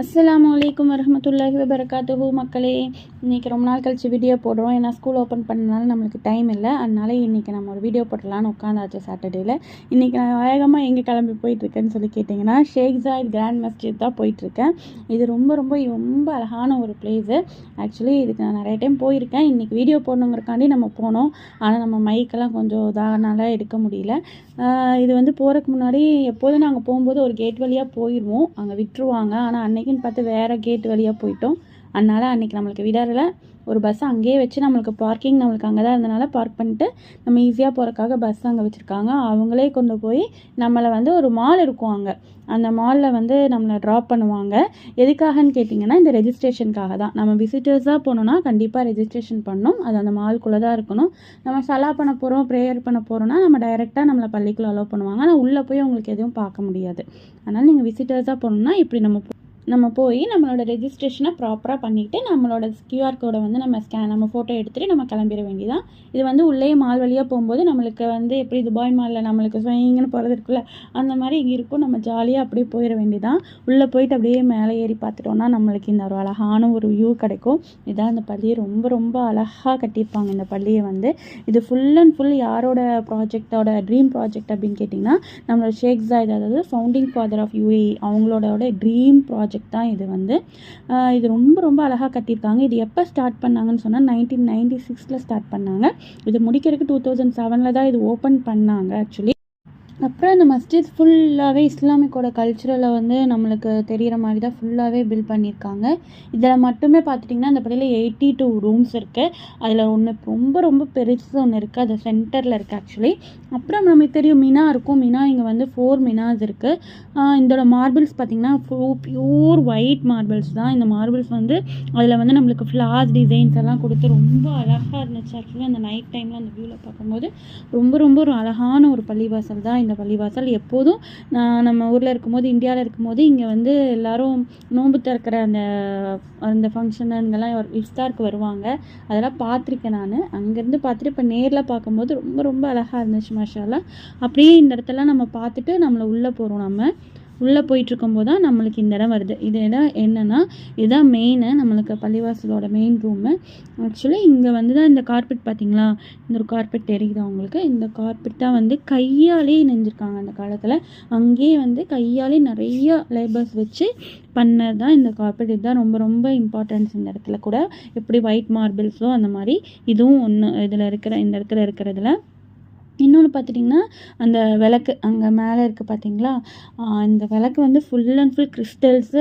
அஸ்ஸலாமு அலைக்கும் வரஹ்மத்துல்லாஹி வபரகாத்துஹு. மக்களே, இன்றைக்கி ரொம்ப நாள் கழிச்சு வீடியோ போடுறோம். ஏன்னா ஸ்கூல் ஓப்பன் பண்ணனால நம்மளுக்கு டைம் இல்லை. அதனால இன்றைக்கி நம்ம ஒரு வீடியோ போட்டுடலான்னு உட்காந்தாச்சு சாட்டர்டேயில். இன்றைக்கி நான் வேகமாக எங்கே கிளம்பி போயிட்டுருக்கேன்னு சொல்லி கேட்டிங்கன்னா, ஷேக் ஜாயித் கிராண்ட் மஸ்ஜித் தான் போயிட்டுருக்கேன். இது ரொம்ப ரொம்ப ரொம்ப அழகான ஒரு பிளேஸு. ஆக்சுவலி இதுக்கு நான் நிறைய டைம் போயிருக்கேன். இன்றைக்கி வீடியோ போடணுங்கிறக்காண்டி நம்ம போனோம். ஆனால் நம்ம மைக்கெல்லாம் கொஞ்சம் இதாகனால எடுக்க முடியல. இது வந்து போகிறதுக்கு முன்னாடி எப்போதும் நாங்கள் போகும்போது ஒரு கேட் வழியாக போயிடுவோம், அங்கே விட்டுருவாங்க. ஆனால் அன்றைக்கின்னு பார்த்து வேறு கேட் வழியாக போயிட்டோம். அதனால் அன்றைக்கி நம்மளுக்கு விடறல. ஒரு பஸ் அங்கேயே வச்சு நம்மளுக்கு பார்க்கிங் நம்மளுக்கு அங்கே தான் இருந்தனால பார்க் பண்ணிட்டு நம்ம ஈஸியாக போகிறக்காக பஸ் அங்கே வச்சுருக்காங்க. அவங்களே கொண்டு போய் நம்மளை வந்து ஒரு மால் இருக்கும், அங்கே அந்த மாலில் வந்து நம்மளை ட்ராப் பண்ணுவாங்க. எதுக்காகன்னு கேட்டிங்கன்னா, இந்த ரெஜிஸ்ட்ரேஷனுக்காக தான். நம்ம விசிட்டர்ஸாக போனோன்னா கண்டிப்பாக ரெஜிஸ்ட்ரேஷன் பண்ணணும். அது அந்த மால்குள்ளே தான் இருக்கணும். நம்ம சலா பண்ண போகிறோம், ப்ரேயர் பண்ண போகிறோன்னா நம்ம டைரெக்டாக நம்மளை பள்ளிக்குள்ளே அலோவ் பண்ணுவாங்க. ஆனால் உள்ளே போய் உங்களுக்கு எதுவும் பார்க்க முடியாது. அதனால் நீங்கள் விசிட்டர்ஸாக போகணுன்னா இப்படி நம்ம போய் நம்மளோட ரெஜிஸ்ட்ரேஷனை ப்ராப்பராக பண்ணிவிட்டு நம்மளோட கியூஆர் கோடை வந்து நம்ம ஃபோட்டோ எடுத்துகிட்டு நம்ம கிளம்பிட வேண்டியதான். இது வந்து உள்ளே மால் வழியாக போகும்போது நம்மளுக்கு வந்து எப்படி துபாய் மாலில் நம்மளுக்கு ஸ்வைங்கன்னு போகிறது இருக்குல்ல, அந்த மாதிரி இங்கே இருக்கும். நம்ம ஜாலியாக அப்படியே போயிட வேண்டியதான். உள்ளே போயிட்டு அப்படியே மேலே ஏறி பார்த்துட்டோன்னா நம்மளுக்கு இந்த ஒரு அழகான ஒரு வியூ கிடைக்கும். இதான் இந்த பள்ளியை ரொம்ப ரொம்ப அழகாக கட்டியிருப்பாங்க. இந்த பள்ளியை வந்து இது ஃபுல் அண்ட் ஃபுல் யாரோட ப்ராஜெக்டோட ட்ரீம் ப்ராஜெக்ட் அப்படின்னு கேட்டிங்கன்னா, நம்மளோட ஷேக் ஜாயித், அதாவது ஃபவுண்டிங் ஃபாதர் ஆஃப் UAE, அவங்களோட ட்ரீம் ப்ராஜெக்ட் தான் இது வந்து. இது ரொம்ப ரொம்ப அழகாக கட்டியிருக்காங்க. இது எப்போ ஸ்டார்ட் பண்ணாங்கன்னு சொன்னால் 1996 ஸ்டார்ட் பண்ணாங்க. இது முடிக்கிறதுக்கு 2007 தான் இது ஓப்பன் பண்ணாங்க ஆக்சுவலி. அப்புறம் இந்த மஸ்ஜித் ஃபுல்லாகவே இஸ்லாமிக்கோட கல்ச்சுரலை வந்து நம்மளுக்கு தெரிகிற மாதிரி தான் ஃபுல்லாகவே பில்ட் பண்ணியிருக்காங்க. இதில் மட்டுமே பார்த்துட்டிங்கன்னா இந்த பள்ளியில் 82 ரூம்ஸ் இருக்குது. அதில் ஒன்று ரொம்ப ரொம்ப பெருசு ஒன்று இருக்குது, அது சென்டரில் இருக்குது ஆக்சுவலி. அப்புறம் நமக்கு தெரியும் மினா இருக்கும். மினா இங்கே வந்து 4 மினாஸ் இருக்குது. இதோட மார்பிள்ஸ் பார்த்திங்கன்னா பியூர் ஒயிட் மார்பிள்ஸ் தான். இந்த மார்பிள்ஸ் வந்து அதில் வந்து நம்மளுக்கு ஃப்ளார்ஸ் டிசைன்ஸ் எல்லாம் கொடுத்து ரொம்ப அழகாக இருந்துச்சு ஆக்சுவலி. அந்த நைட் டைமில் அந்த வியூவில் பார்க்கும்போது ரொம்ப ரொம்ப ஒரு அழகான ஒரு பள்ளிவாசல் தான் இந்த பள்ளிவாசல். எப்போதும் நம்ம ஊரில் இருக்கும்போது, இந்தியாவில் இருக்கும்போது இங்கே வந்து எல்லோரும் நோன்பு திறக்கிற அந்த ஃபங்க்ஷனுங்கெல்லாம் இஃப்தாருக்கு வருவாங்க. அதெல்லாம் பார்த்துருக்கேன் நான். அங்கேருந்து பார்த்துட்டு இப்போ நேரில் பார்க்கும்போது ரொம்ப ரொம்ப அழகாக இருந்துச்சு மாஷா அல்லாஹ். அப்படியே இந்த இடத்துல நம்ம பார்த்துட்டு நம்மளை உள்ளே போகிறோம். நம்ம உள்ளே போயிட்டுருக்கும்போது தான் நம்மளுக்கு இந்த இடம் வருது. இது இடம் என்னென்னா, இதுதான் மெயினு, நம்மளுக்கு பள்ளிவாசலோட மெயின் ரூமு. ஆக்சுவலி இங்கே வந்து தான் இந்த கார்பெட் பார்த்திங்களா, இந்த ஒரு கார்பெட் தெரியுது அவங்களுக்கு. இந்த கார்பெட் தான் வந்து கையாலே நெஞ்சிருக்காங்க அந்த காலத்தில். அங்கேயே வந்து கையாலே நிறைய லேபர்ஸ் வச்சு பண்ணது தான் இந்த கார்பெட். இதுதான் ரொம்ப ரொம்ப இம்பார்ட்டன்ஸ் இந்த இடத்துல கூட. எப்படி ஒயிட் மார்பிள்ஸோ அந்த மாதிரி இதுவும் ஒன்று இந்த இடத்துல இருக்கிறதுல. இன்னொன்று பார்த்துட்டிங்கன்னா, அந்த விளக்கு அங்கே மேலே இருக்குது பார்த்தீங்களா, இந்த விளக்கு வந்து ஃபுல் அண்ட் ஃபுல் கிறிஸ்டல்ஸு.